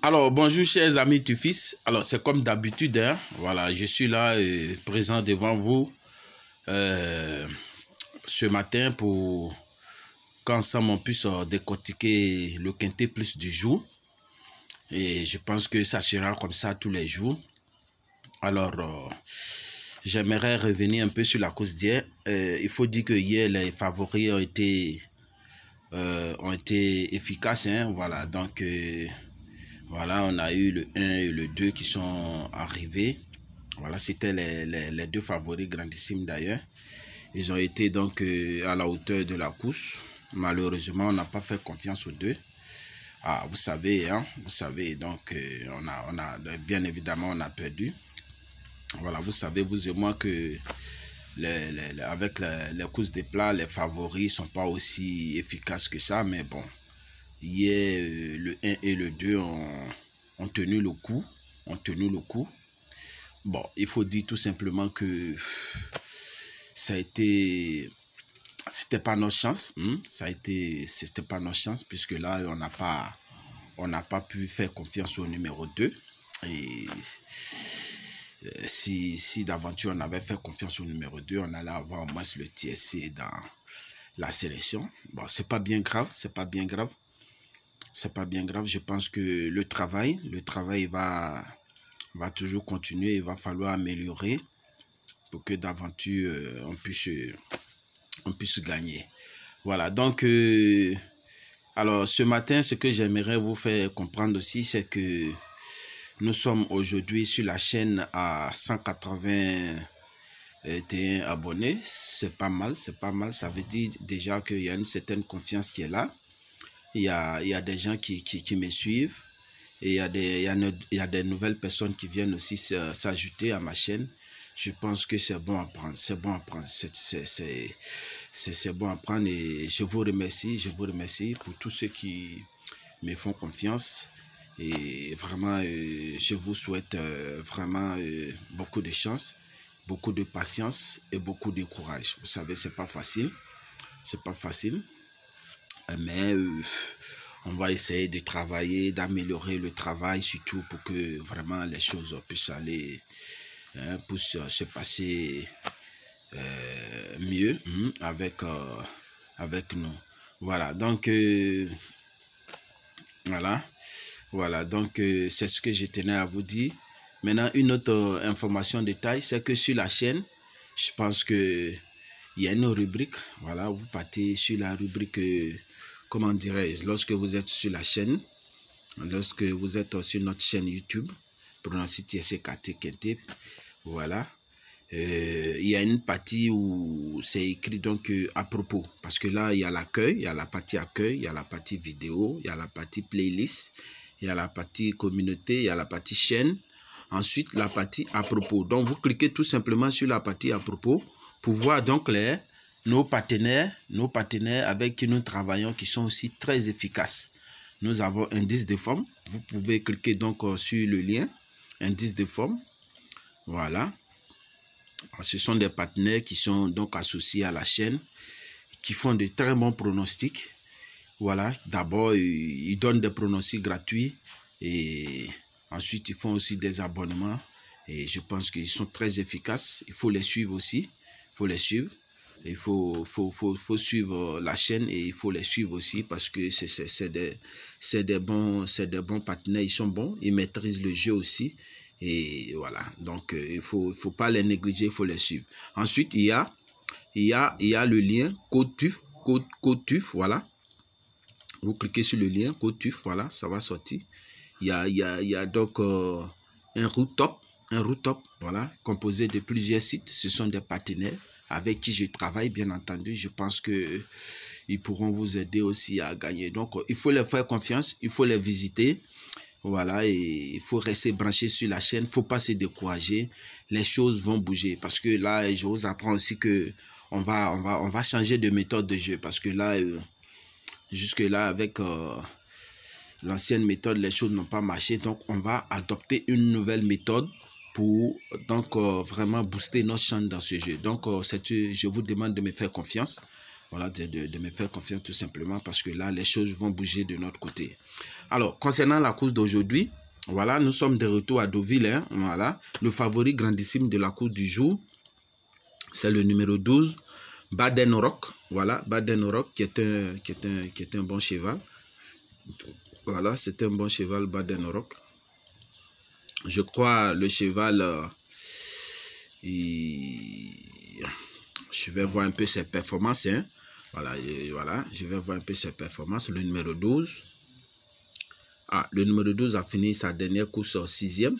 Alors, bonjour chers amis Tufis. Alors, c'est comme d'habitude, hein. Voilà, je suis là présent devant vous ce matin pour qu'ensemble on puisse décortiquer le quintet plus du jour. Et je pense que ça sera comme ça tous les jours. Alors, j'aimerais revenir un peu sur la course d'hier. Il faut dire que hier, les favoris ont été efficaces, hein. Voilà, donc... voilà, on a eu le 1 et le 2 qui sont arrivés. Voilà, c'était les deux favoris grandissimes d'ailleurs. Ils ont été donc à la hauteur de la course. Malheureusement, on n'a pas fait confiance aux deux. Ah, vous savez, hein, vous savez, donc on a bien évidemment, on a perdu. Voilà, vous savez, vous et moi, que avec les courses des plats, les favoris ne sont pas aussi efficaces que ça, mais bon. Hier, le 1 et le 2 ont tenu le coup. Bon, il faut dire tout simplement que ça a été... C'était pas notre chance. C'était pas notre chance, puisque là, on n'a pas pu faire confiance au numéro 2. Et si d'aventure on avait fait confiance au numéro 2, on allait avoir au moins le TSC dans la sélection. Bon, c'est pas bien grave, c'est pas bien grave. Je pense que le travail va toujours continuer. Il va falloir améliorer pour que d'aventure on puisse gagner. Voilà, donc alors ce matin, ce que j'aimerais vous faire comprendre aussi, c'est que nous sommes aujourd'hui sur la chaîne à 181 abonnés. C'est pas mal, ça veut dire déjà qu'il y a une certaine confiance qui est là. Il y a des gens qui me suivent et il y a des nouvelles personnes qui viennent aussi s'ajouter à ma chaîne. Je pense que c'est bon à prendre, c'est bon à prendre et je vous remercie pour tous ceux qui me font confiance et vraiment je vous souhaite vraiment beaucoup de chance, beaucoup de patience et beaucoup de courage. Vous savez, c'est pas facile, mais on va essayer de travailler, d'améliorer le travail, surtout pour que vraiment les choses puissent aller, puissent se passer mieux avec nous. Voilà, donc c'est ce que je tenais à vous dire. Maintenant, une autre information de détail, c'est que sur la chaîne, je pense que il y a une rubrique. Voilà, vous partez sur la rubrique. Comment dirais-je, lorsque vous êtes sur la chaîne, lorsque vous êtes sur notre chaîne YouTube, Pronostic TSC Quintet, voilà, il y a une partie où c'est écrit donc à propos, parce que là, il y a l'accueil, il y a la partie accueil, il y a la partie vidéo, il y a la partie playlist, il y a la partie communauté, il y a la partie chaîne, ensuite la partie à propos. Donc, vous cliquez tout simplement sur la partie à propos pour voir donc nos partenaires avec qui nous travaillons, qui sont aussi très efficaces. Nous avons Indice de forme. Vous pouvez cliquer donc sur le lien Indice de forme. Voilà. Ce sont des partenaires qui sont donc associés à la chaîne, qui font de très bons pronostics. Voilà. D'abord, ils donnent des pronostics gratuits et ensuite, ils font aussi des abonnements. Et je pense qu'ils sont très efficaces. Il faut les suivre aussi. Il faut les suivre. Il faut suivre la chaîne et il faut les suivre aussi parce que c'est des bons partenaires. Ils sont bons, ils maîtrisent le jeu aussi. Et voilà, donc il faut pas les négliger, il faut les suivre. Ensuite, il y a le lien code TUF, voilà. Vous cliquez sur le lien code TUF, voilà, ça va sortir. Il y a donc un rooftop, voilà, composé de plusieurs sites. Ce sont des partenaires avec qui je travaille, bien entendu. Je pense que ils pourront vous aider aussi à gagner. Donc, il faut leur faire confiance, il faut les visiter. Voilà, et il faut rester branché sur la chaîne. Il ne faut pas se décourager. Les choses vont bouger. Parce que là, je vous apprends aussi que on va changer de méthode de jeu. Parce que là, jusque-là, avec l'ancienne méthode, les choses n'ont pas marché. Donc, on va adopter une nouvelle méthode pour donc vraiment booster notre chance dans ce jeu. Donc, je vous demande de me faire confiance. voilà, de me faire confiance tout simplement parce que là, les choses vont bouger de notre côté. Alors, concernant la course d'aujourd'hui, voilà, nous sommes de retour à Deauville, hein, voilà. Le favori grandissime de la course du jour, c'est le numéro 12, Baden-Rock, voilà, Baden-Rock qui est un bon cheval. Voilà, c'est un bon cheval, Baden-Rock. Je crois le cheval, je vais voir un peu ses performances, hein. Voilà, voilà, je vais voir un peu ses performances. Le numéro 12. Ah, le numéro 12 a fini sa dernière course 6e.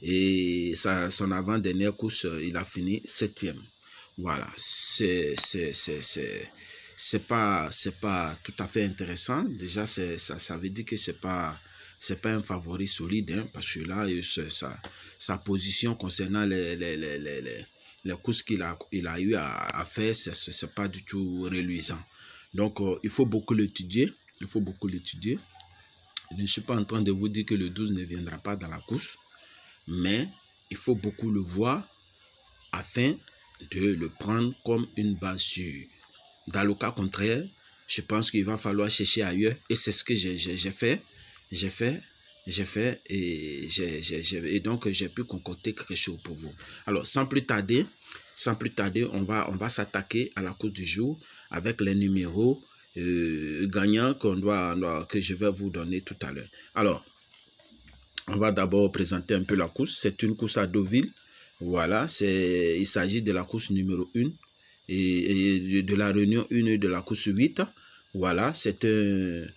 Et son avant-dernière course, il a fini 7e. Voilà, c'est pas tout à fait intéressant. Déjà, ça veut dire que c'est pas un favori solide, hein, parce que là, sa position concernant les courses qu'il a eu à faire, c'est pas du tout reluisant. Donc, il faut beaucoup l'étudier. Il faut beaucoup l'étudier. Je ne suis pas en train de vous dire que le 12 ne viendra pas dans la course, mais il faut beaucoup le voir afin de le prendre comme une base sûre. Dans le cas contraire, je pense qu'il va falloir chercher ailleurs, et c'est ce que j'ai fait. Et donc j'ai pu concocter quelque chose pour vous. Alors sans plus tarder, on va s'attaquer à la course du jour avec les numéros gagnants que je vais vous donner tout à l'heure. Alors, on va d'abord présenter un peu la course. C'est une course à Deauville. Voilà, il s'agit de la course numéro 1 et de la réunion 1 de la course 8. Voilà, c'est un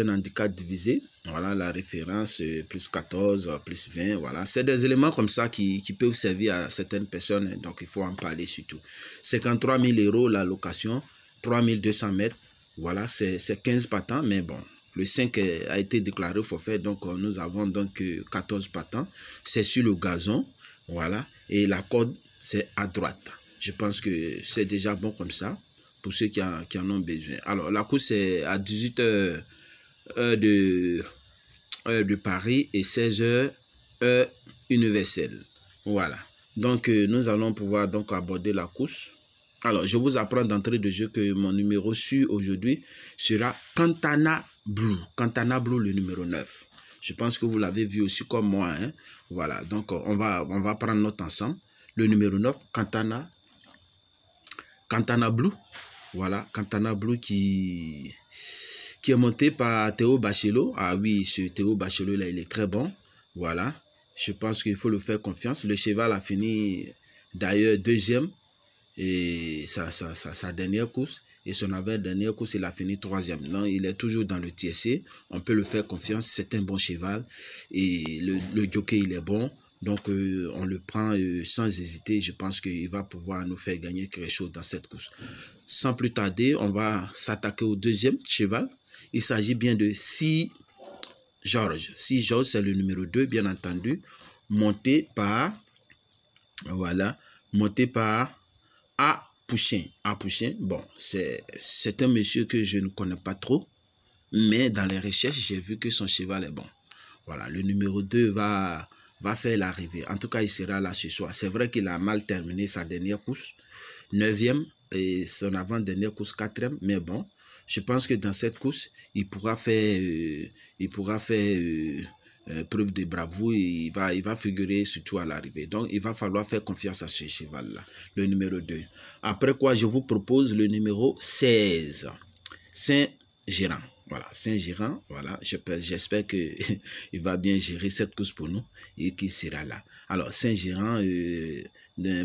handicap divisé. Voilà, la référence plus 14, plus 20. Voilà, c'est des éléments comme ça qui peuvent servir à certaines personnes. Donc, il faut en parler surtout. 53 000 € la location, 3200 mètres. Voilà, c'est 15 partants, mais bon. Le 5 a été déclaré forfait, donc nous avons donc 14 partants. C'est sur le gazon, voilà. Et la corde, c'est à droite. Je pense que c'est déjà bon comme ça, pour ceux qui en ont besoin. Alors, la course est à 18h heure de Paris et 16h heure universelle. Voilà. Donc, nous allons pouvoir donc aborder la course. Alors, je vous apprends d'entrée de jeu que mon numéro sûr aujourd'hui sera Cantana Blue. Cantana Blue, le numéro 9. Je pense que vous l'avez vu aussi comme moi, hein. Voilà, donc on va prendre note ensemble. Le numéro 9, Cantana Blue. Voilà, Cantana Blue qui est monté par Théo Bachelot. Ah oui, ce Théo Bachelot là, il est très bon. Voilà, je pense qu'il faut le faire confiance. Le cheval a fini d'ailleurs 2e. Et sa dernière course, et son avant-dernière course, il a fini 3e. Non, il est toujours dans le tiercé. On peut le faire confiance, c'est un bon cheval. Et le jockey, il est bon. Donc, on le prend sans hésiter. Je pense qu'il va pouvoir nous faire gagner quelque chose dans cette course. Sans plus tarder, on va s'attaquer au 2e cheval. Il s'agit bien de 6 Georges. 6 Georges, c'est le numéro 2, bien entendu. Monté par... Voilà. Monté par... A Pouchin, bon, c'est un monsieur que je ne connais pas trop, mais dans les recherches, j'ai vu que son cheval est bon. Voilà, le numéro 2 va faire l'arrivée. En tout cas, il sera là ce soir. C'est vrai qu'il a mal terminé sa dernière course, 9e, et son avant-dernière course, 4e, mais bon, je pense que dans cette course, il pourra faire preuve de bravoure, et il va figurer surtout à l'arrivée. Donc, il va falloir faire confiance à ce cheval-là, le numéro 2. Après quoi, je vous propose le numéro 16, Saint-Gérant. Voilà, Saint-Gérant, voilà, j'espère qu'il va bien gérer cette course pour nous et qu'il sera là. Alors, Saint-Gérant,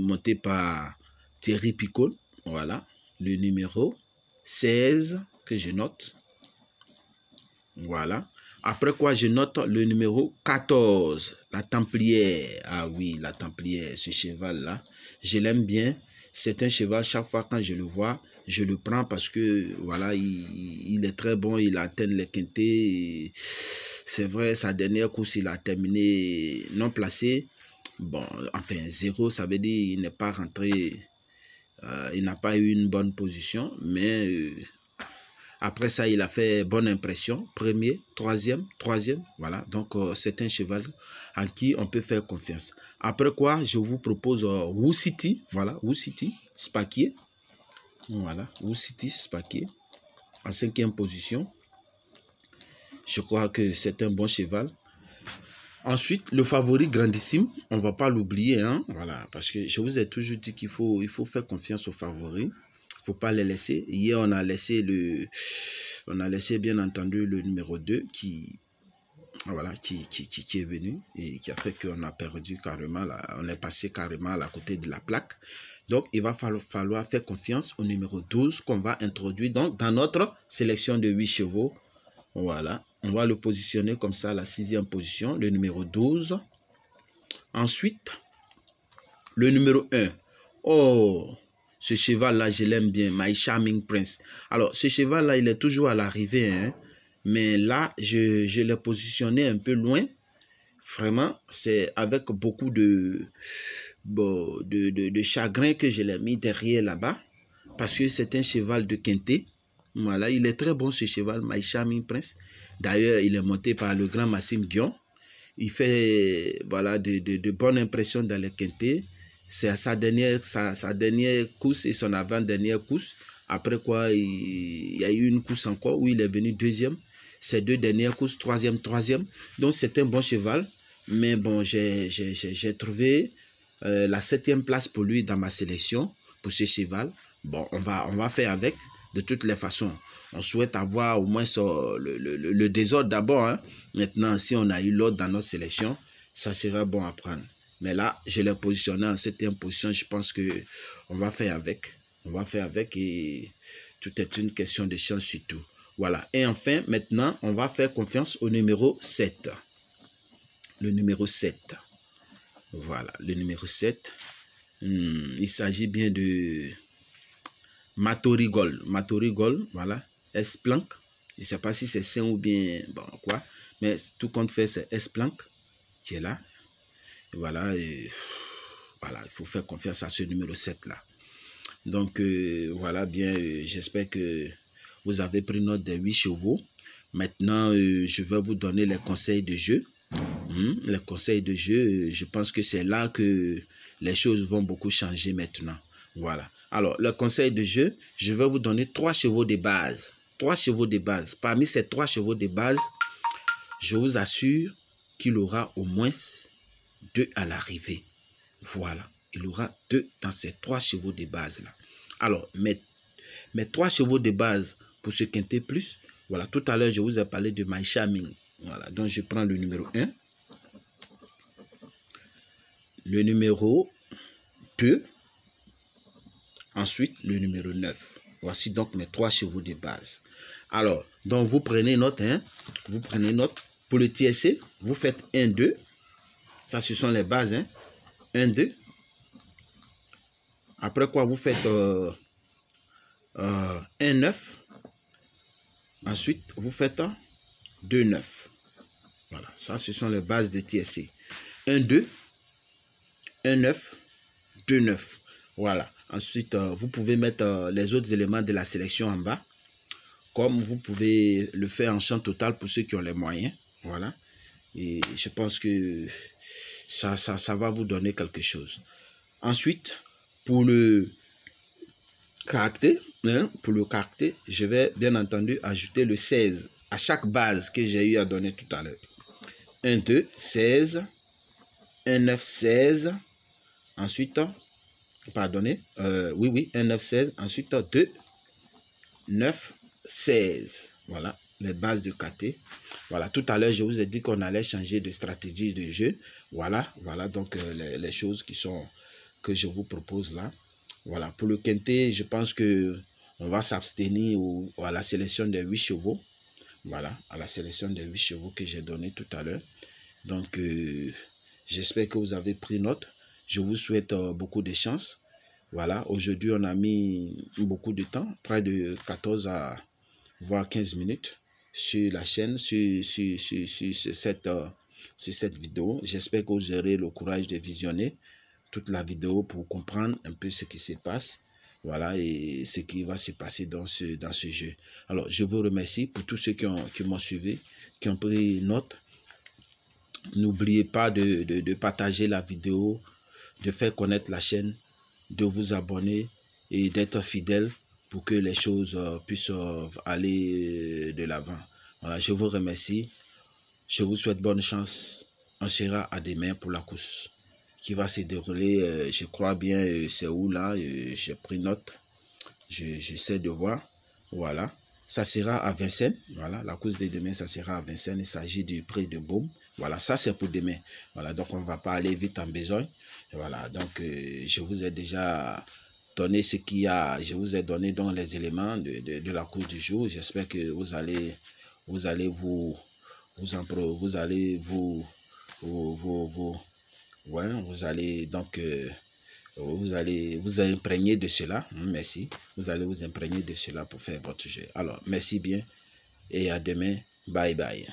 monté par Thierry Picot, voilà, le numéro 16 que je note. Voilà. Après quoi, je note le numéro 14, la Templière. Ah oui, la Templière, ce cheval-là, je l'aime bien. C'est un cheval, chaque fois quand je le vois, je le prends parce que, voilà, il est très bon, il atteint les quintés. C'est vrai, sa dernière course, il a terminé non placé. Bon, enfin, 0, ça veut dire qu'il n'est pas rentré, il n'a pas eu une bonne position, mais... après ça, il a fait bonne impression. 1er, 3e, voilà. Donc, c'est un cheval à qui on peut faire confiance. Après quoi, je vous propose Woo City. Voilà, Woo City, Spakier. Voilà, Wusitis Paquet en 5e position. Je crois que c'est un bon cheval. Ensuite, le favori grandissime, on ne va pas l'oublier, hein, voilà, parce que je vous ai toujours dit qu'il faut faire confiance aux favoris. Il ne faut pas les laisser. Hier, on a laissé bien entendu le numéro 2 qui est venu et qui a fait qu'on a perdu carrément, on est passé carrément à côté de la plaque. Donc, il va falloir faire confiance au numéro 12 qu'on va introduire donc, dans notre sélection de 8 chevaux. Voilà, on va le positionner comme ça à la 6e position, le numéro 12. Ensuite, le numéro 1. Oh, ce cheval-là, je l'aime bien, My Charming Prince. Alors, ce cheval-là, il est toujours à l'arrivée, hein, mais là, je l'ai positionné un peu loin. Vraiment, c'est avec beaucoup de chagrin que je l'ai mis derrière là-bas, parce que c'est un cheval de quintet. Voilà, il est très bon ce cheval, My Charming Prince. D'ailleurs, il est monté par le grand Maxime Guion. Il fait voilà, de bonnes impressions dans les quintets. C'est sa dernière course et son avant-dernière course. Après quoi, il y a eu une course encore où il est venu 2e. Ces 2 dernières courses, 3e. Donc, c'est un bon cheval. Mais bon, j'ai trouvé la 7e place pour lui dans ma sélection, pour ce cheval. Bon, on va faire avec. De toutes les façons, on souhaite avoir au moins le désordre d'abord. Hein. Maintenant, si on a eu l'ordre dans notre sélection, ça sera bon à prendre. Mais là, je l'ai positionné en 7e position. Je pense qu'on va faire avec. On va faire avec et tout est une question de chance surtout. Voilà. Et enfin, maintenant, on va faire confiance au numéro 7. Le numéro 7. Voilà, le numéro 7. Il s'agit bien de Matorigol, voilà, S-Plank. Je ne sais pas si c'est Saint ou bien, bon, quoi. Mais tout compte fait, c'est S-Plank qui est là. Et voilà, voilà, il faut faire confiance à ce numéro 7 là. Donc, voilà, bien, j'espère que vous avez pris note des 8 chevaux. Maintenant, je vais vous donner les conseils de jeu. Les conseils de jeu, je pense que c'est là que les choses vont beaucoup changer maintenant. Voilà. Alors, le conseil de jeu, je vais vous donner 3 chevaux de base. 3 chevaux de base. Parmi ces 3 chevaux de base, je vous assure qu'il aura au moins 2 à l'arrivée. Voilà. Il aura 2 dans ces 3 chevaux de base-là. Alors, mes 3 chevaux de base pour ce quintet plus, voilà, tout à l'heure, je vous ai parlé de My Charming. Voilà, donc je prends le numéro 1. Le numéro 2. Ensuite, le numéro 9. Voici donc mes 3 chevaux de base. Alors, donc vous prenez note, hein. Vous prenez note. Pour le TSC, vous faites 1, 2. Ça, ce sont les bases, hein. 1, 2. Après quoi, vous faites 1, 9. Ensuite, vous faites 2, 9. Voilà, ça, ce sont les bases de TSC. 1, 2, 1, 9, 2, 9. Voilà. Ensuite, vous pouvez mettre les autres éléments de la sélection en bas. Comme vous pouvez le faire en champ total pour ceux qui ont les moyens. Voilà. Et je pense que ça va vous donner quelque chose. Ensuite, pour le caractère, je vais bien entendu ajouter le 16 à chaque base que j'ai eu à donner tout à l'heure. 1, 2, 16. 1, 9, 16. Ensuite, pardonnez, 1, 9, 16. Ensuite, 2, 9, 16. Voilà, les bases de KT. Voilà, tout à l'heure, je vous ai dit qu'on allait changer de stratégie de jeu. Voilà, donc les choses que je vous propose là. Voilà, pour le quintet, je pense que on va s'abstenir à la sélection des 8 chevaux. Voilà, à la sélection des 8 chevaux que j'ai donné tout à l'heure. Donc, j'espère que vous avez pris note. Je vous souhaite beaucoup de chance. Voilà, aujourd'hui, on a mis beaucoup de temps, près de 14 à voire 15 minutes sur la chaîne, sur cette vidéo. J'espère que vous aurez le courage de visionner toute la vidéo pour comprendre un peu ce qui se passe. Voilà, et ce qui va se passer dans ce jeu. Alors, je vous remercie pour tous ceux qui m'ont suivi, qui ont pris note. N'oubliez pas de partager la vidéo, de faire connaître la chaîne, de vous abonner et d'être fidèle pour que les choses puissent aller de l'avant. Voilà, je vous remercie. Je vous souhaite bonne chance. On sera à demain pour la course qui va se dérouler, je crois bien, c'est où là, j'ai pris note. J'essaie de voir. Voilà. Ça sera à Vincennes. Voilà. La course de demain, ça sera à Vincennes. Il s'agit du prix de Baume. Voilà. Ça, c'est pour demain. Voilà. Donc, on ne va pas aller vite en besogne. Voilà. Donc, je vous ai déjà donné ce qu'il y a. Je vous ai donné donc les éléments de la course du jour. J'espère que vous allez vous allez vous imprégner de cela. Merci. Vous allez vous imprégner de cela pour faire votre jeu. Alors, merci bien et à demain. Bye bye.